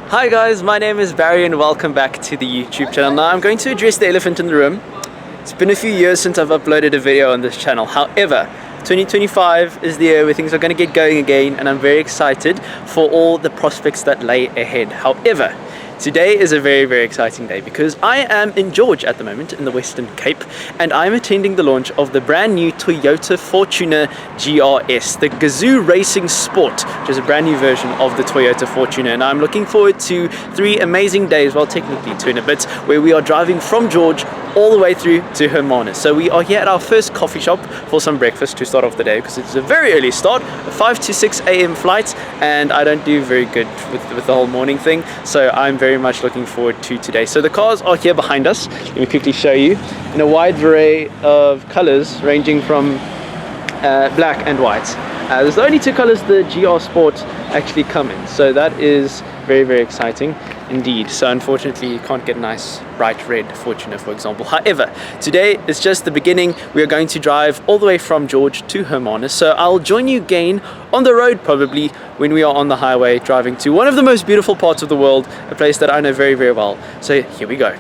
Hi guys, my name is Barry and welcome back to the YouTube channel. Now I'm going to address the elephant in the room. It's been a few years since I've uploaded a video on this channel. However, 2025 is the year where things are going to get going again and I'm very excited for all the prospects that lay ahead. However, today is a very exciting day because I am in George at the moment in the Western Cape and I'm attending the launch of the brand new Toyota Fortuner GRS, the Gazoo Racing Sport, which is a brand new version of the Toyota Fortuner, and I'm looking forward to 3 amazing days, well technically 2 and a bit, where we are driving from George all the way through to Hermanus. So we are here at our first coffee shop for some breakfast to start off the day because it's a very early start, a 5 to 6 a.m. flight, and I don't do very good with the whole morning thing, so I'm very much looking forward to today. So the cars are here behind us. Let me quickly show you in a wide array of colors ranging from black and white. There's the only 2 colors the GR Sport actually come in, so that is very exciting indeed. So unfortunately you can't get a nice bright red Fortuner, for example. However, today is just the beginning. We are going to drive all the way from George to Hermanus, so I'll join you again on the road probably when we are on the highway driving to one of the most beautiful parts of the world, a place that I know very well. So here we go.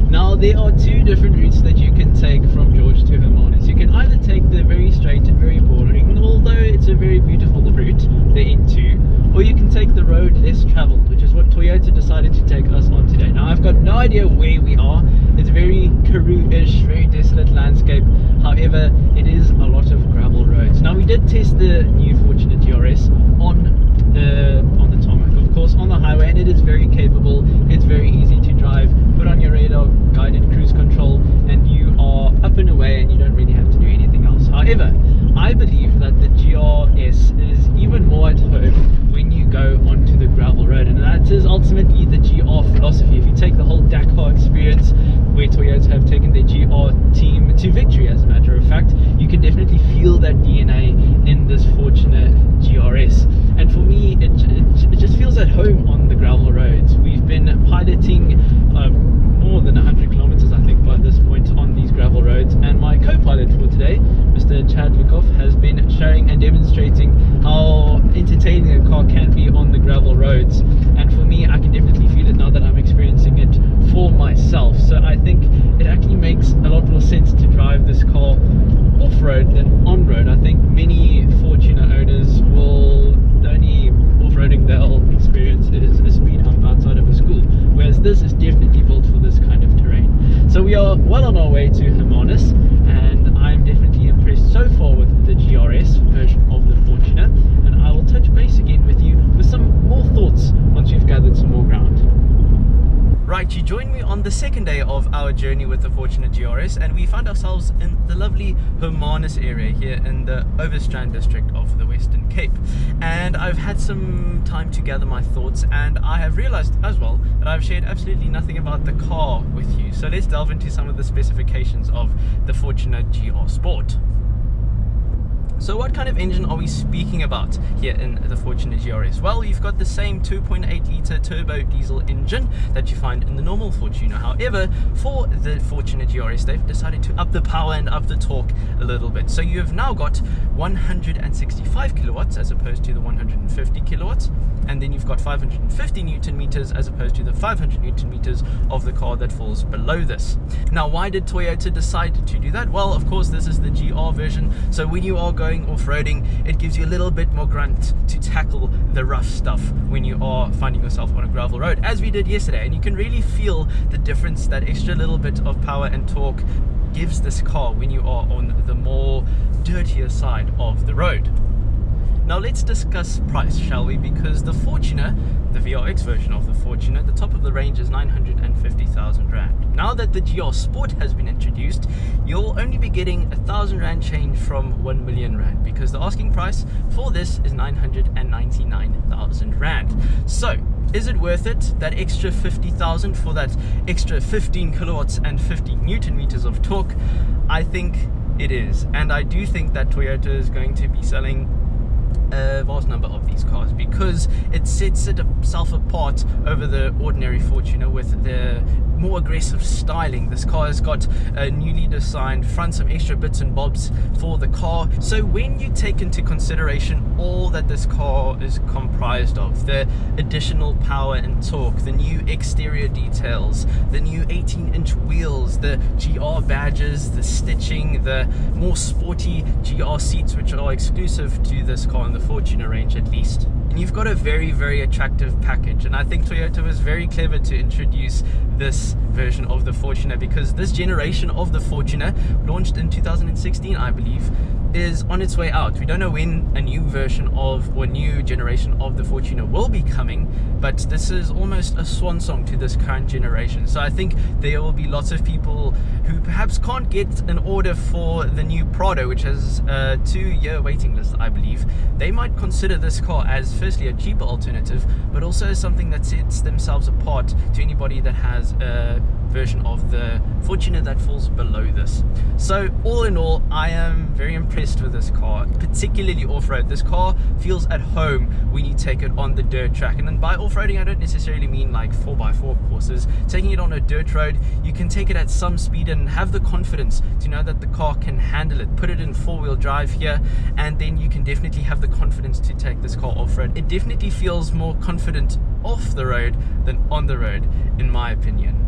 Now there are 2 different routes that you can take from George to Hermanus. You can either take the very straight and very boring, although it's a very beautiful route, the N2, or you can take the road less traveled, which is what Toyota decided to take us on today. Now I've got no idea where we are. It's very Karoo-ish, very desolate landscape. However, it is a lot of gravel roads. Now we did test the new Fortuner GRS on the tarmac, of course, on the highway, and it is very capable. It's very easy to drive. Put on your radar, guided cruise control, and you are up and away, and you don't really have to do anything else. However, I believe that the GRS is even more at home when you go onto the gravel road, and that is ultimately the GR philosophy. If you take the whole Dakar experience, where Toyota have taken their GR team to victory, as a matter of fact, you can definitely feel that DNA in this Fortuner GRS. And for me, it just feels at home on the gravel roads. We've been piloting more than 100 kilometers, I think, by this point on these gravel roads, and my co-pilot for today, Mr. Chad Lukov, has been showing and demonstrating how entertaining a car can be on the gravel roads. And for me, I can definitely feel it now that I'm experiencing it for myself. So I think it actually makes a lot more sense to drive this car off-road than on-road. I think many Fortuner owners will, the only off-roading they'll experience is a speed hump outside of a school, whereas this is definitely built for this kind of terrain. So we are well on our way to Hermanus, and I'm definitely impressed so far with the GRS version of the Fortuner, and I will touch base again with you with some more thoughts once we've gathered some more ground. Right, you joined me on the second day of our journey with the Fortuner GRS, and we found ourselves in the lovely Hermanus area here in the Overstrand district of the Western Cape. And I've had some time to gather my thoughts, and I have realized as well that I've shared absolutely nothing about the car with you. So let's delve into some of the specifications of the Fortuner GR Sport. So what kind of engine are we speaking about here in the Fortuner GRS? Well, you've got the same 2.8 litre turbo diesel engine that you find in the normal Fortuner. However, for the Fortuner GRS, they've decided to up the power and up the torque a little bit. So you have now got 165 kilowatts as opposed to the 150 kilowatts. And then you've got 550 Newton meters as opposed to the 500 Newton meters of the car that falls below this. Now, why did Toyota decide to do that? Well, of course, this is the GR version. So when you are going off-roading, it gives you a little bit more grunt to tackle the rough stuff when you are finding yourself on a gravel road, as we did yesterday. And you can really feel the difference that extra little bit of power and torque gives this car when you are on the more dirtier side of the road. Now let's discuss price, shall we? Because the Fortuner, the VRX version of the Fortuner, the top of the range is 950,000 Rand. Now that the GR Sport has been introduced, you'll only be getting 1,000 Rand change from 1 million Rand, because the asking price for this is 999,000 Rand. So, is it worth it, that extra 50,000 for that extra 15 kilowatts and 50 Newton meters of torque? I think it is, and I do think that Toyota is going to be selling a vast number of these cars because it sets itself apart over the ordinary Fortuner with the more aggressive styling. This car has got a newly designed front, some extra bits and bobs for the car. So when you take into consideration all that this car is comprised of, the additional power and torque, the new exterior details, the new 18-inch wheels, the GR badges, the stitching, the more sporty GR seats which are exclusive to this car in the Fortuner range at least, and you've got a very, very attractive package. And I think Toyota was very clever to introduce this version of the Fortuner, because this generation of the Fortuner, launched in 2016 I believe, is on its way out. We don't know when a new version of, or new generation of the Fortuner will be coming, but this is almost a swan song to this current generation. So I think there will be lots of people who perhaps can't get an order for the new Prado, which has a 2-year waiting list I believe. They might consider this car as firstly a cheaper alternative, but also something that sets themselves apart to anybody that has a version of the Fortuner that falls below this. So all in all, I am very impressed with this car, particularly off-road. This car feels at home when you take it on the dirt track. And then by off-roading, I don't necessarily mean like 4x4 courses. Taking it on a dirt road, you can take it at some speed and have the confidence to know that the car can handle it. Put it in 4-wheel drive here, and then you can definitely have the confidence to take this car off-road. It definitely feels more confident off the road than on the road, in my opinion.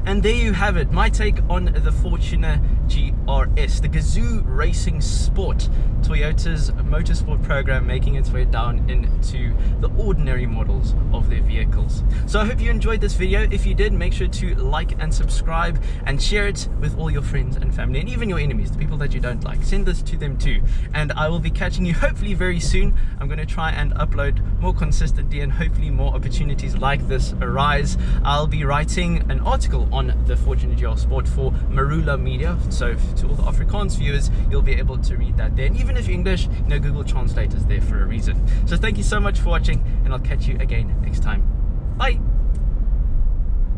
And there you have it, my take on the Fortuner GRS, the Gazoo Racing Sport, Toyota's motorsport program, making its way down into the ordinary models of their vehicles. So I hope you enjoyed this video. If you did, make sure to like and subscribe and share it with all your friends and family, and even your enemies, the people that you don't like. Send this to them too. And I will be catching you hopefully very soon. I'm going to try and upload more consistently, and hopefully more opportunities like this arise. I'll be writing an article on the Fortuner GR Sport for Marula Media, so to all the Afrikaans viewers, you'll be able to read that there. And even if you're English, you know, Google Translate is there for a reason. So thank you so much for watching, and I'll catch you again next time. Bye!